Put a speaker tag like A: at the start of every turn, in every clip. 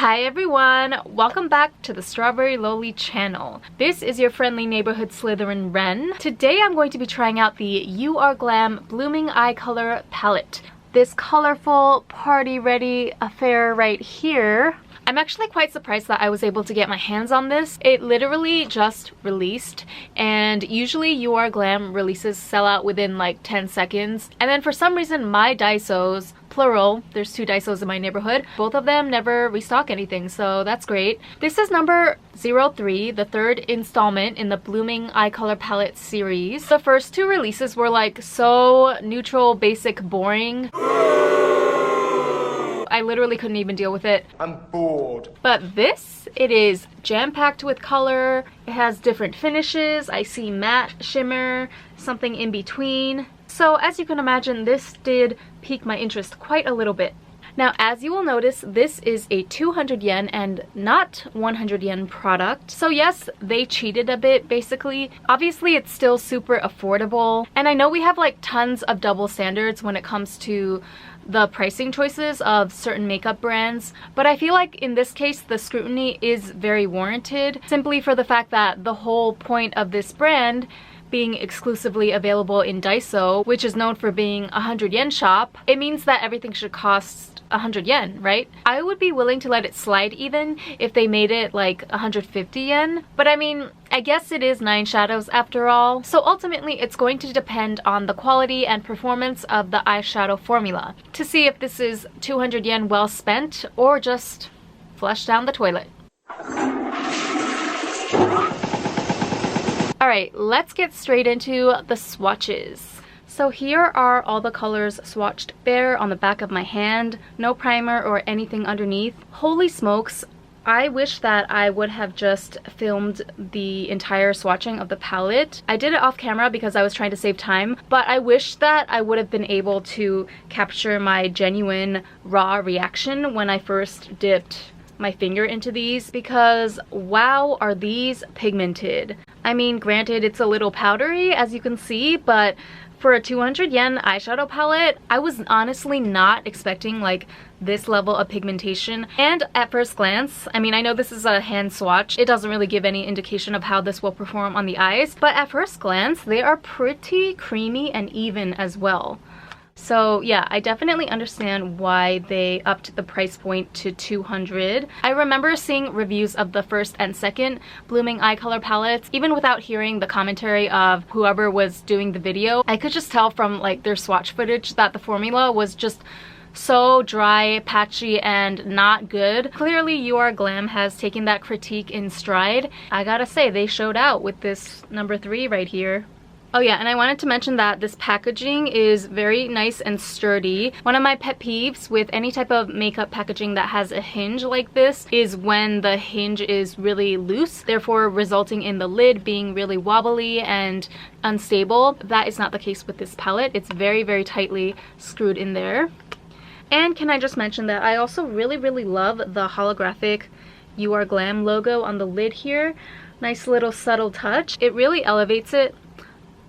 A: Hi everyone! Welcome back to the Strawberry Loli channel. This is your friendly neighborhood Slytherin Ren. Today I'm going to be trying out the UR Glam Blooming Eye Color Palette. This colorful party-ready affair right here. I'm actually quite surprised that I was able to get my hands on this. It literally just released, and usually UR Glam releases sell out within like 10 seconds. And then for some reason my Daisos, plural, there's 2 Daisos in my neighborhood, both of them never restock anything, so that's great. This is number 03, the 3rd installment in the Blooming Eye Color Palette series. The first 2 releases were like so neutral, basic, boring. I literally couldn't even deal with it.
B: I'm bored.
A: But this, it is jam-packed with color. It has different finishes. I see matte, shimmer, something in between. So as you can imagine, this did pique my interest quite a little bit. Now, as you will notice, this is a 200 yen and not 100 yen product. So yes, they cheated a bit, basically. Obviously, it's still super affordable. And I know we have like tons of double standards when it comes to the pricing choices of certain makeup brands, but I feel like in this case the scrutiny is very warranted, simply for the fact that the whole point of this brand being exclusively available in Daiso, which is known for being a 100 yen shop, it means that everything should cost 100 yen, right? I would be willing to let it slide even if they made it like 150 yen, but I mean, I guess it is 9 shadows after all, so ultimately it's going to depend on the quality and performance of the eyeshadow formula to see if this is 200 yen well spent or just flushed down the toilet. Alright, let's get straight into the swatches. So here are all the colors swatched bare on the back of my hand, no primer or anything underneath. Holy smokes, I wish that I would have just filmed the entire swatching of the palette. I did it off camera because I was trying to save time, but I wish that I would have been able to capture my genuine raw reaction when I first dipped my finger into these, because wow, are these pigmented. I mean, granted, it's a little powdery as you can see, but for a 200 yen eyeshadow palette, I was honestly not expecting like this level of pigmentation. And at first glance, I mean, I know this is a hand swatch, it doesn't really give any indication of how this will perform on the eyes, but at first glance, they are pretty creamy and even as well. So yeah, I definitely understand why they upped the price point to 200. I remember seeing reviews of the first and second Blooming Eye Color palettes, even without hearing the commentary of whoever was doing the video. I could just tell from like their swatch footage that the formula was just so dry, patchy, and not good. Clearly, UR Glam has taken that critique in stride. I gotta say, they showed out with this number 3 right here. Oh yeah, and I wanted to mention that this packaging is very nice and sturdy. One of my pet peeves with any type of makeup packaging that has a hinge like this is when the hinge is really loose, therefore resulting in the lid being really wobbly and unstable. That is not the case with this palette. It's very, very tightly screwed in there. And can I just mention that I also really love the holographic UR Glam logo on the lid here. Nice little subtle touch. It really elevates it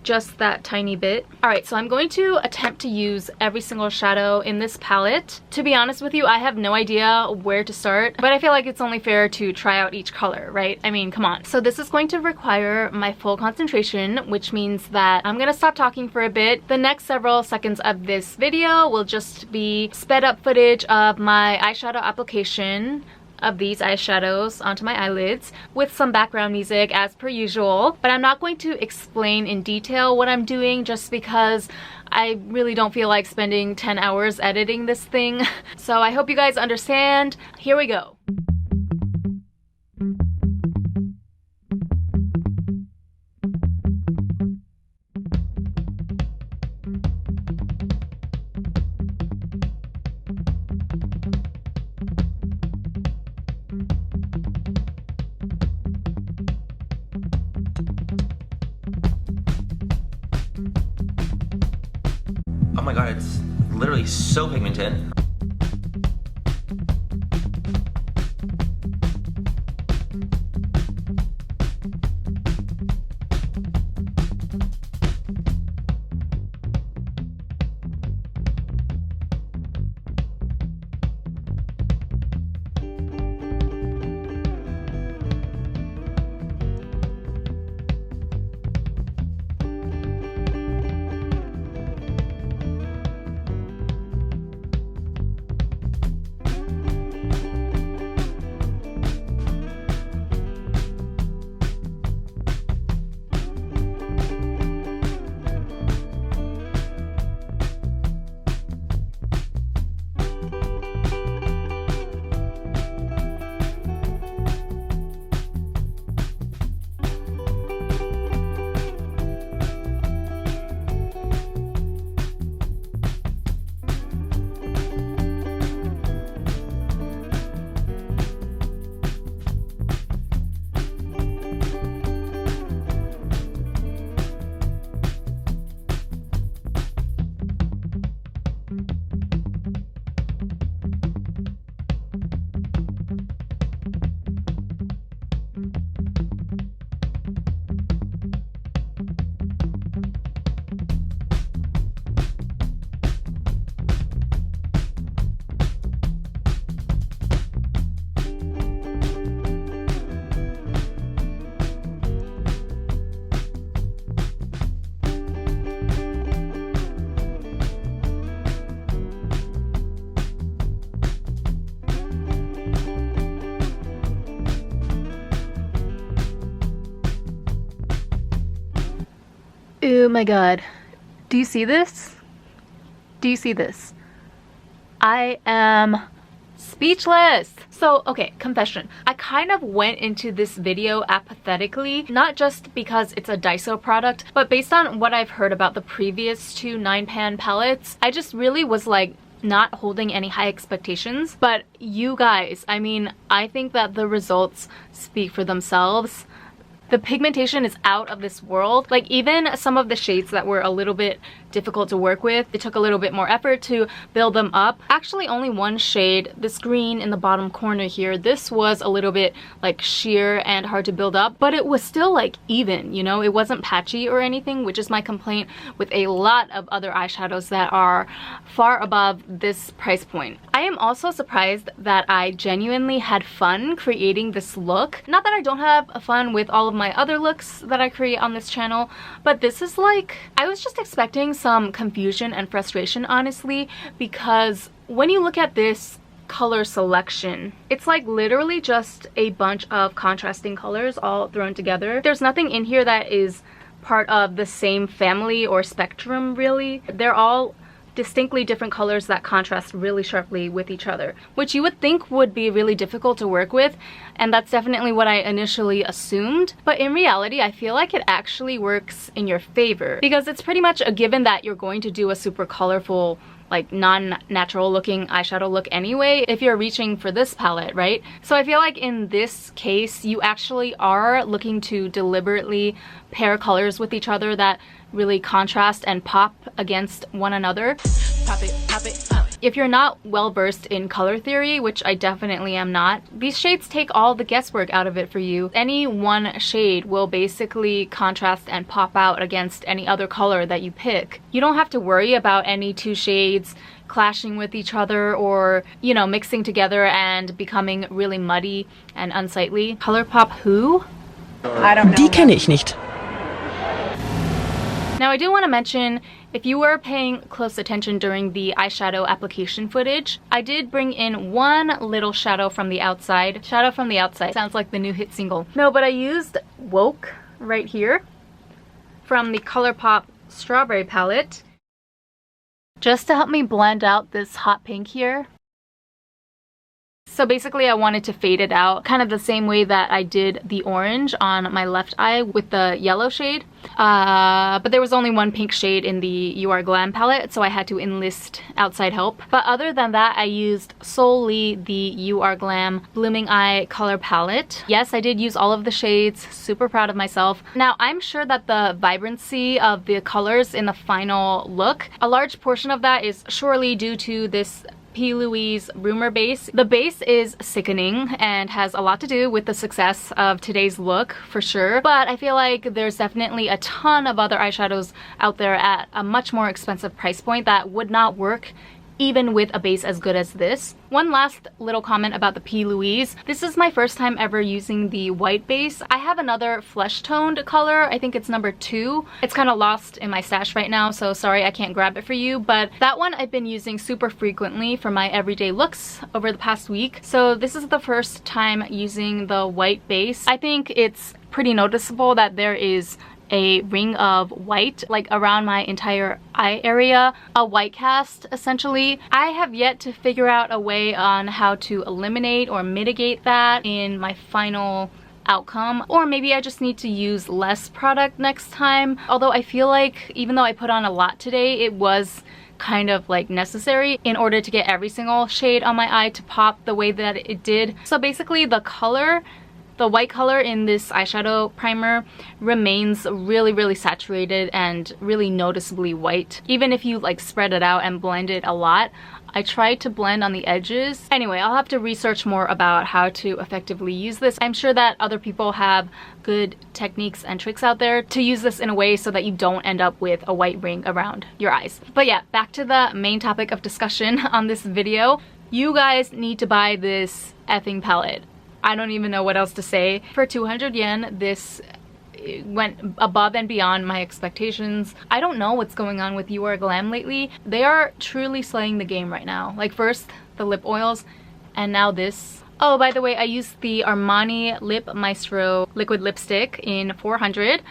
A: just that tiny bit. Alright, so I'm going to attempt to use every single shadow in this palette. To be honest with you, I have no idea where to start, but I feel like it's only fair to try out each color, right? I mean, come on. So this is going to require my full concentration, which means that I'm gonna stop talking for a bit. The next several seconds of this video will just be sped up footage of my eyeshadow application of these eyeshadows onto my eyelids with some background music as per usual, but I'm not going to explain in detail what I'm doing just because I really don't feel like spending 10 hours editing this thing. So I hope you guys understand. Here we go.
C: Oh my god, it's literally so pigmented.
A: Oh my god. Do you see this? Do you see this? I am speechless. So, okay, confession. I kind of went into this video apathetically, not just because it's a Daiso product, but based on what I've heard about the previous two 9-pan palettes, I just really was like not holding any high expectations. But you guys, I mean, I think that the results speak for themselves. The pigmentation is out of this world. Like, even some of the shades that were a little bit difficult to work with, it took a little bit more effort to build them up. Actually, only one shade, this green in the bottom corner here, this was a little bit like sheer and hard to build up, but it was still like even, you know? It wasn't patchy or anything, which is my complaint with a lot of other eyeshadows that are far above this price point. I am also surprised that I genuinely had fun creating this look. Not that I don't have fun with all of my other looks that I create on this channel, but this is like, I was just expecting some confusion and frustration, honestly, because when you look at this color selection, it's like literally just a bunch of contrasting colors all thrown together. There's nothing in here that is part of the same family or spectrum, really. They're all distinctly different colors that contrast really sharply with each other, which you would think would be really difficult to work with, and that's definitely what I initially assumed. But in reality, I feel like it actually works in your favor, because it's pretty much a given that you're going to do a super colorful, like non-natural looking eyeshadow look anyway if you're reaching for this palette, right? So I feel like in this case, you actually are looking to deliberately pair colors with each other that really contrast and pop against one another. Pop it, pop it, pop it. If you're not well versed in color theory, which I definitely am not, these shades take all the guesswork out of it for you. Any one shade will basically contrast and pop out against any other color that you pick. You don't have to worry about any two shades clashing with each other or, you know, mixing together and becoming really muddy and unsightly. ColourPop who?
B: I don't know. Die kenne ich nicht.
A: Now, I do want to mention, if you were paying close attention during the eyeshadow application footage, I did bring in one little shadow from the outside. Shadow from the outside sounds like the new hit single. No, but I used Woke right here from the ColourPop Strawberry palette just to help me blend out this hot pink here. So basically I wanted to fade it out kind of the same way that I did the orange on my left eye with the yellow shade. But there was only one pink shade in the You Are Glam palette, so I had to enlist outside help. But other than that, I used solely the You Are Glam Blooming Eye color palette. Yes, I did use all of the shades, super proud of myself. Now, I'm sure that the vibrancy of the colors in the final look, a large portion of that is surely due to this P. Louise Rumor base. The base is sickening and has a lot to do with the success of today's look, for sure, but I feel like there's definitely a ton of other eyeshadows out there at a much more expensive price point that would not work even with a base as good as this. One last little comment about the P. Louise. This is my first time ever using the white base. I have another flesh toned color. I think it's number 2. It's kind of lost in my stash right now, so sorry I can't grab it for you, but that one I've been using super frequently for my everyday looks over the past week. So this is the first time using the white base. I think it's pretty noticeable that there is a ring of white like around my entire eye area, a white cast essentially. I have yet to figure out a way on how to eliminate or mitigate that in my final outcome, or maybe I just need to use less product next time. Although I feel like even though I put on a lot today, it was kind of like necessary in order to get every single shade on my eye to pop the way that it did. So basically the color, the white color in this eyeshadow primer remains really saturated and really noticeably white. Even if you like spread it out and blend it a lot, I tried to blend on the edges. Anyway, I'll have to research more about how to effectively use this. I'm sure that other people have good techniques and tricks out there to use this in a way so that you don't end up with a white ring around your eyes. But yeah, back to the main topic of discussion on this video. You guys need to buy this effing palette. I don't even know what else to say. For 200 yen, this went above and beyond my expectations. I don't know what's going on with You Are Glam lately. They are truly slaying the game right now. Like first the lip oils and now this. Oh, by the way, I used the Armani Lip Maestro liquid lipstick in 400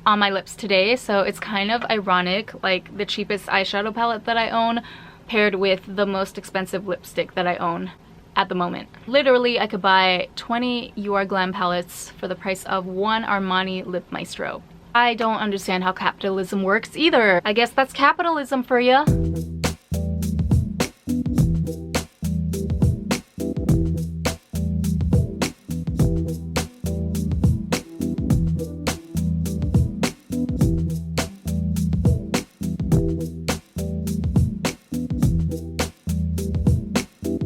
A: on my lips today, so it's kind of ironic, like the cheapest eyeshadow palette that I own paired with the most expensive lipstick that I own at the moment. Literally, I could buy 20 UR Glam palettes for the price of one Armani Lip Maestro. I don't understand how capitalism works either. I guess that's capitalism for ya.